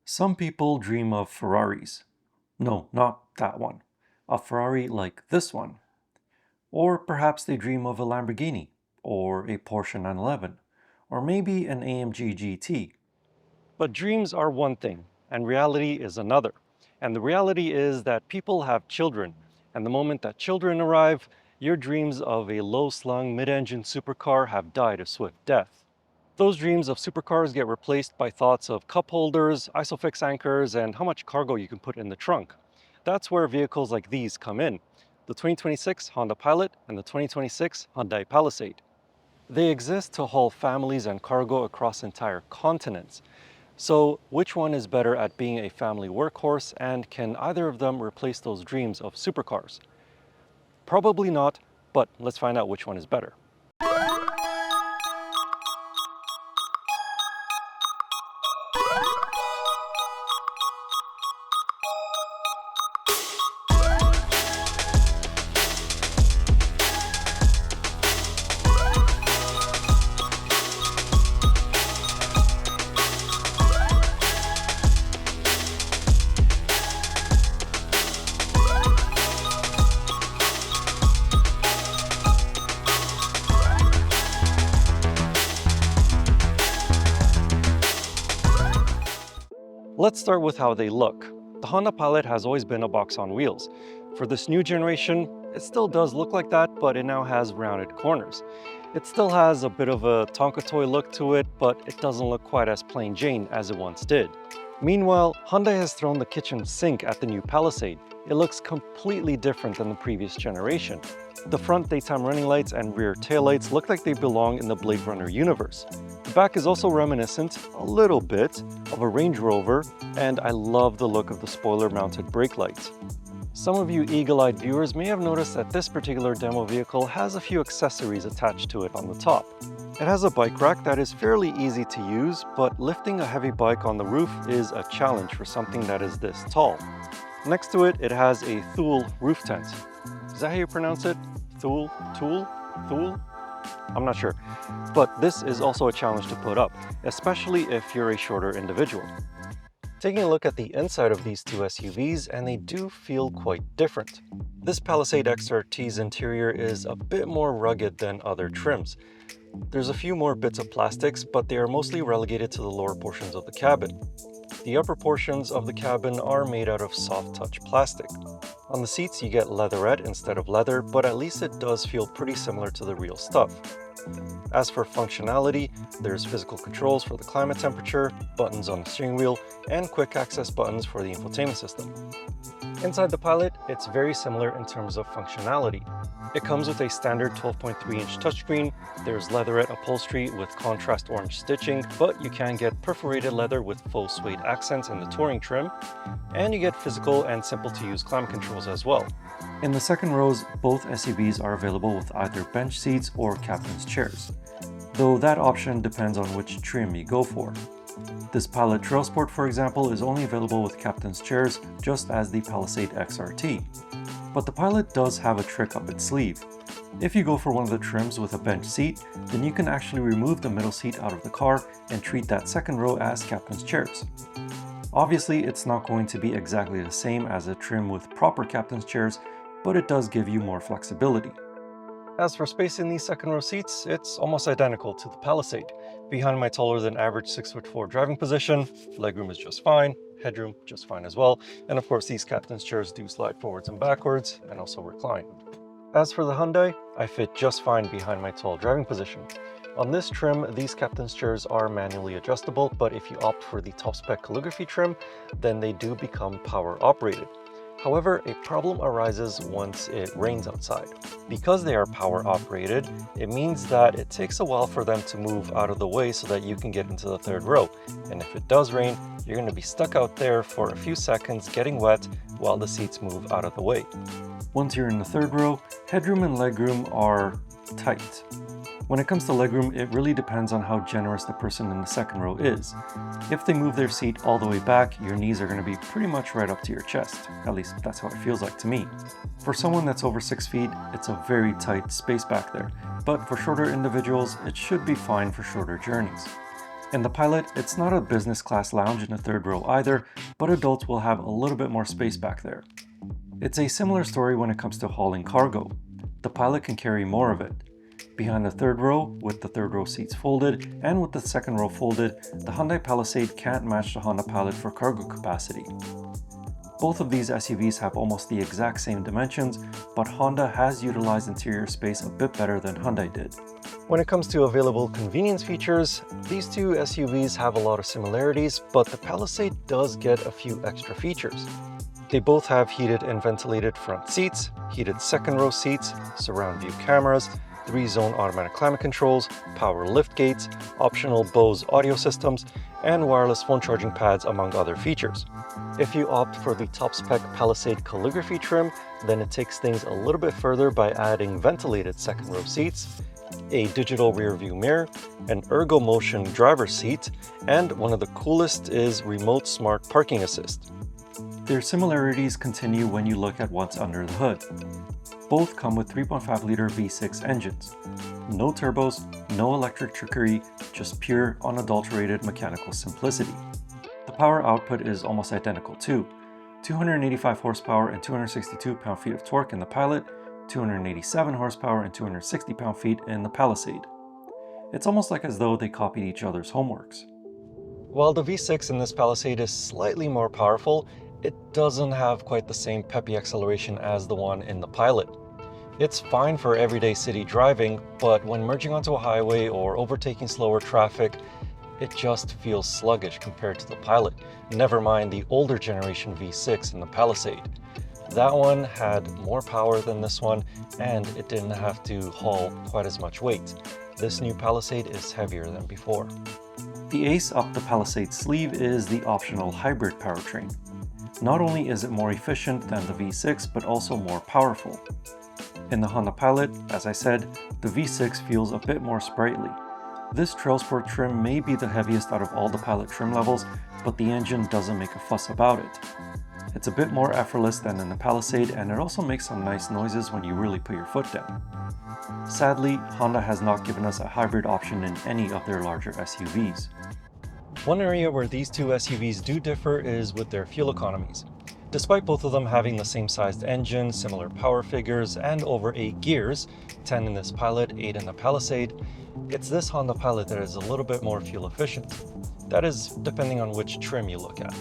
Some people dream of Ferraris. No, not that one. A Ferrari like this one. Or perhaps they dream of a Lamborghini, or a Porsche 911, or maybe an AMG GT. But dreams are one thing, and reality is another. And the reality is that people have children, and the moment that children arrive, your dreams of a low-slung mid-engine supercar have died a swift death. Those dreams of supercars get replaced by thoughts of cup holders, ISOFIX anchors, and how much cargo you can put in the trunk. That's where vehicles like these come in, the 2026 Honda Pilot and the 2026 Hyundai Palisade. They exist to haul families and cargo across entire continents. So which one is better at being a family workhorse, and can either of them replace those dreams of supercars? Probably not, but let's find out which one is better. Let's start with how they look. The Honda Pilot has always been a box on wheels. For this new generation, it still does look like that, but it now has rounded corners. It still has a bit of a Tonka toy look to it, but it doesn't look quite as plain Jane as it once did. Meanwhile, Hyundai has thrown the kitchen sink at the new Palisade. It looks completely different than the previous generation. The front daytime running lights and rear taillights look like they belong in the Blade Runner universe. The back is also reminiscent, a little bit, of a Range Rover, and I love the look of the spoiler-mounted brake lights. Some of you eagle-eyed viewers may have noticed that this particular demo vehicle has a few accessories attached to it on the top. It has a bike rack that is fairly easy to use, but lifting a heavy bike on the roof is a challenge for something that is this tall. Next to it, it has a Thule roof tent. Is that how you pronounce it? Thule? I'm not sure. But this is also a challenge to put up, especially if you're a shorter individual. Taking a look at the inside of these two SUVs, and they do feel quite different. This Palisade XRT's interior is a bit more rugged than other trims. There's a few more bits of plastics, but they are mostly relegated to the lower portions of the cabin. The upper portions of the cabin are made out of soft touch plastic. On the seats you get leatherette instead of leather, but at least it does feel pretty similar to the real stuff. As for functionality, there's physical controls for the climate temperature, buttons on the steering wheel, and quick access buttons for the infotainment system. Inside the Pilot, it's very similar in terms of functionality. It comes with a standard 12.3-inch touchscreen, there's leatherette upholstery with contrast orange stitching, but you can get perforated leather with faux suede accents in the touring trim, and you get physical and simple-to-use climate controls as well. In the second rows, both SUVs are available with either bench seats or captain's chairs, though that option depends on which trim you go for. This Pilot Trail Sport, for example, is only available with captain's chairs, just as the Palisade XRT. But the Pilot does have a trick up its sleeve. If you go for one of the trims with a bench seat, then you can actually remove the middle seat out of the car and treat that second row as captain's chairs. Obviously, it's not going to be exactly the same as a trim with proper captain's chairs, but it does give you more flexibility. As for space in these second row seats, it's almost identical to the Palisade. Behind my taller than average 6'4" driving position, legroom is just fine, headroom just fine as well, and of course these captain's chairs do slide forwards and backwards and also recline. As for the Hyundai, I fit just fine behind my tall driving position. On this trim, these captain's chairs are manually adjustable, but if you opt for the top spec calligraphy trim, then they do become power operated. However, a problem arises once it rains outside. Because they are power operated, it means that it takes a while for them to move out of the way so that you can get into the third row. And if it does rain, you're going to be stuck out there for a few seconds getting wet while the seats move out of the way. Once you're in the third row, headroom and legroom are tight. When it comes to legroom, it really depends on how generous the person in the second row is. If they move their seat all the way back, your knees are going to be pretty much right up to your chest. At least that's how it feels like to me. For someone that's over 6 feet, it's a very tight space back there. But for shorter individuals, it should be fine for shorter journeys. In the Pilot, it's not a business class lounge in the third row either, but adults will have a little bit more space back there. It's a similar story when it comes to hauling cargo. The Pilot can carry more of it. Behind the third row, with the third row seats folded, and with the second row folded, the Hyundai Palisade can't match the Honda Pilot for cargo capacity. Both of these SUVs have almost the exact same dimensions, but Honda has utilized interior space a bit better than Hyundai did. When it comes to available convenience features, these two SUVs have a lot of similarities, but the Palisade does get a few extra features. They both have heated and ventilated front seats, heated second row seats, surround view cameras, 3-zone automatic climate controls, power lift gates, optional Bose audio systems, and wireless phone charging pads, among other features. If you opt for the top-spec Palisade calligraphy trim, then it takes things a little bit further by adding ventilated second row seats, a digital rear view mirror, an ergo motion driver's seat, and one of the coolest is remote smart parking assist. Their similarities continue when you look at what's under the hood. Both come with 3.5-liter V6 engines. No turbos, no electric trickery, just pure, unadulterated mechanical simplicity. The power output is almost identical too. 285 horsepower and 262 pound-feet of torque in the Pilot, 287 horsepower and 260 pound-feet in the Palisade. It's almost like as though they copied each other's homeworks. While the V6 in this Palisade is slightly more powerful, it doesn't have quite the same peppy acceleration as the one in the Pilot. It's fine for everyday city driving, but when merging onto a highway or overtaking slower traffic, it just feels sluggish compared to the Pilot, never mind the older generation V6 in the Palisade. That one had more power than this one, and it didn't have to haul quite as much weight. This new Palisade is heavier than before. The ace up the Palisade sleeve is the optional hybrid powertrain. Not only is it more efficient than the V6, but also more powerful. In the Honda Pilot, as I said, the V6 feels a bit more sprightly. This Trail Sport trim may be the heaviest out of all the Pilot trim levels, but the engine doesn't make a fuss about it. It's a bit more effortless than in the Palisade, and it also makes some nice noises when you really put your foot down. Sadly, Honda has not given us a hybrid option in any of their larger SUVs. One area where these two SUVs do differ is with their fuel economies. Despite both of them having the same sized engine, similar power figures, and over 8 gears, 10 in this Pilot, 8 in the Palisade, it's this Honda Pilot that is a little bit more fuel efficient. That is, depending on which trim you look at.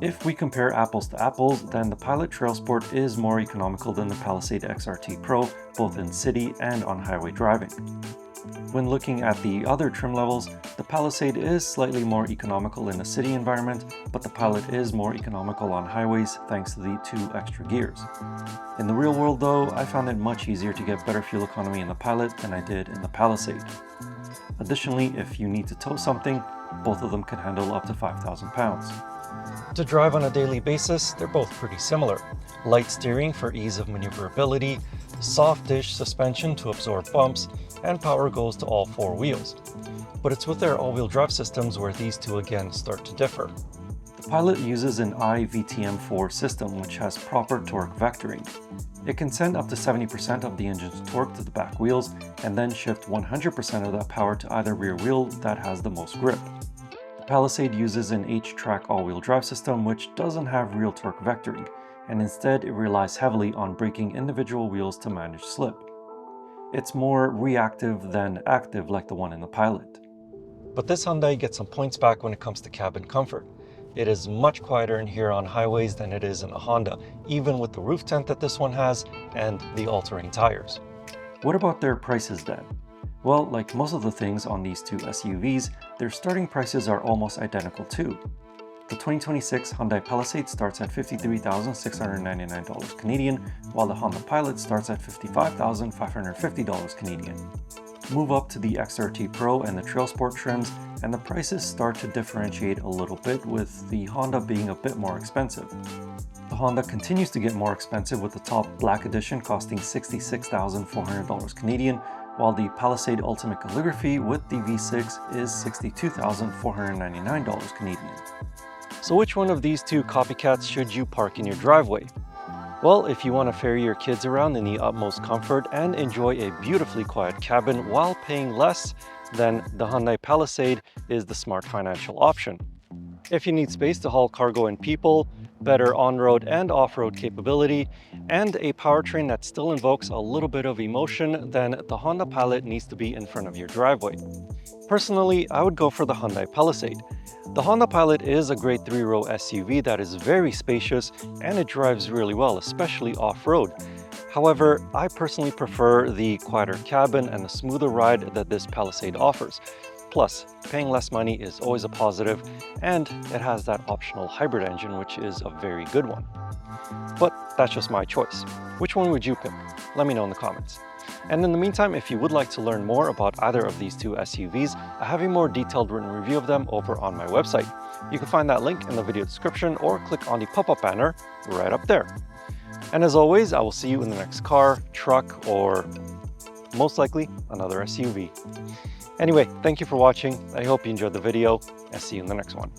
If we compare apples to apples, then the Pilot Trail Sport is more economical than the Palisade XRT Pro, both in city and on highway driving. When looking at the other trim levels, the Palisade is slightly more economical in a city environment, but the Pilot is more economical on highways thanks to the 2 extra gears. In the real world though, I found it much easier to get better fuel economy in the Pilot than I did in the Palisade. Additionally, if you need to tow something, both of them can handle up to 5,000 pounds. To drive on a daily basis, they're both pretty similar. Light steering for ease of maneuverability, soft-ish suspension to absorb bumps, and power goes to all 4 wheels. But it's with their all-wheel drive systems where these two again start to differ. The Pilot uses an iVTM4 system which has proper torque vectoring. It can send up to 70% of the engine's torque to the back wheels and then shift 100% of that power to either rear wheel that has the most grip. The Palisade uses an H-track all-wheel drive system which doesn't have real torque vectoring, and instead it relies heavily on braking individual wheels to manage slip. It's more reactive than active like the one in the Pilot. But this Hyundai gets some points back when it comes to cabin comfort. It is much quieter in here on highways than it is in a Honda, even with the roof tent that this one has and the all-terrain tires. What about their prices then? Well, like most of the things on these two SUVs, their starting prices are almost identical too. The 2026 Hyundai Palisade starts at $53,699 Canadian, while the Honda Pilot starts at $55,550 Canadian. Move up to the XRT Pro and the Trail Sport trims, and the prices start to differentiate a little bit, with the Honda being a bit more expensive. The Honda continues to get more expensive with the top Black Edition costing $66,400 Canadian, while the Palisade Ultimate Calligraphy with the V6 is $62,499 Canadian. So which one of these two copycats should you park in your driveway? Well, if you want to ferry your kids around in the utmost comfort and enjoy a beautifully quiet cabin while paying less, then the Hyundai Palisade is the smart financial option. If you need space to haul cargo and people, better on-road and off-road capability, and a powertrain that still invokes a little bit of emotion, then the Honda Pilot needs to be in front of your driveway. Personally, I would go for the Hyundai Palisade. The Honda Pilot is a great 3-row SUV that is very spacious and it drives really well, especially off-road. However, I personally prefer the quieter cabin and the smoother ride that this Palisade offers. Plus, paying less money is always a positive, and it has that optional hybrid engine, which is a very good one. But that's just my choice. Which one would you pick? Let me know in the comments. And in the meantime, if you would like to learn more about either of these two SUVs, I have a more detailed written review of them over on my website. You can find that link in the video description or click on the pop-up banner right up there. And as always, I will see you in the next car, truck, or most likely another SUV. Anyway, thank you for watching. I hope you enjoyed the video, and see you in the next one.